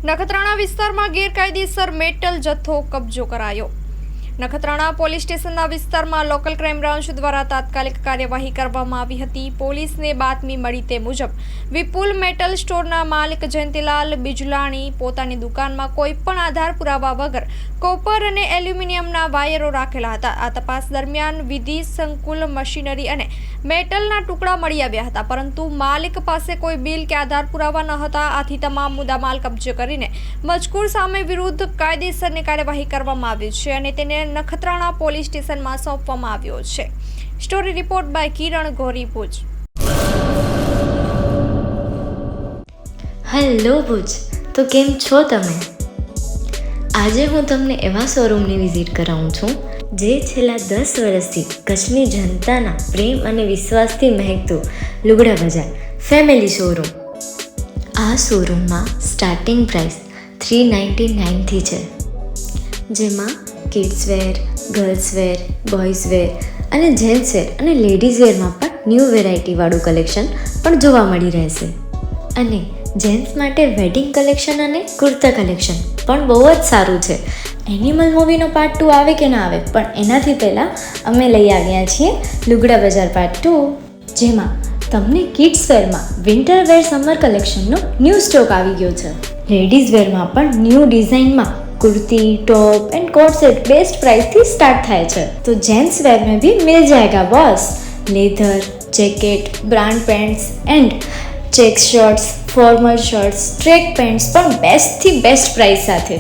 નખત્રાણા વિસ્તારમાં ગેરકાયદેસર મેટલ જથ્થો કબજો કરાયો। નખત્રાણા પોલીસ સ્ટેશનના વિસ્તારમાં લોકલ ક્રાઇમ બ્રાન્ચ દ્વારા તાત્કાલિક કાર્યવાહી કરવામાં આવી હતી। પોલીસને બાતમી મળી તે મુજબ વિપુલ મેટલ સ્ટોરના માલિક જયંતિલાલ બિજલાણી પોતાની દુકાનમાં કોઈ પણ આધાર પુરાવા વગર કોપર અને એલ્યુમિનિયમના વાયરો રાખેલા હતા। આ તપાસ દરમિયાન વિધિ સંકુલ મશીનરી અને મેટલના ટુકડા મળી આવ્યા હતા, પરંતુ માલિક પાસે કોઈ બિલ કે આધાર પુરાવા ન હતા। આથી તમામ મુદ્દામાલ કબજે કરીને મજકૂર સામે વિરુદ્ધ કાયદેસરની કાર્યવાહી કરવામાં આવી છે અને તેને નખત્રાણા પોલીસ સ્ટેશનમાં સોંપવામાં આવ્યો છે। Story report by Kiran Gori, Bhuj. Hello Bhuj, તો કેમ છો તમે? આજે હું તમને એવા શોરૂમની વિઝિટ કરાવું છું જે છેલ્લા 10 વર્ષથી કચ્છની જનતાના પ્રેમ અને વિશ્વાસથી મહેકતું લુગડા બજાર ફેમિલી શોરૂમ। આ શોરૂમમાં સ્ટાર્ટિંગ પ્રાઇસ 399થી છે, જેમાં kids wear, girls wear, boys wear અને જેન્ટ્સ વેર અને લેડીઝ વેરમાં પણ ન્યૂ વેરાયટીવાળું કલેક્શન પણ જોવા મળી રહેશે। અને જેન્ટ્સ માટે વેડિંગ કલેક્શન અને કુર્તા કલેક્શન પણ બહુ જ સારું છે। એનિમલ મૂવીનો પાર્ટ 2 આવે કે ના આવે, પણ એનાથી પહેલાં અમે લઈ આવ્યા છીએ લુગડા બજાર પાર્ટ 2, જેમાં તમને કિડ્સ વેરમાં વિન્ટર વેર સમર કલેક્શનનો ન્યૂ સ્ટોક આવી ગયો છે। લેડીઝ વેરમાં પણ ન્યૂ ડિઝાઇનમાં kurti, top and coat set best price थी स्टार्ट थाय छे। तो जेंट्स वेर में भी मिल जाएगा boss. Leather, jacket, brand pants and check shirts, formal shirts, track pants पर बेस्ट थी बेस्ट प्राइस साथे।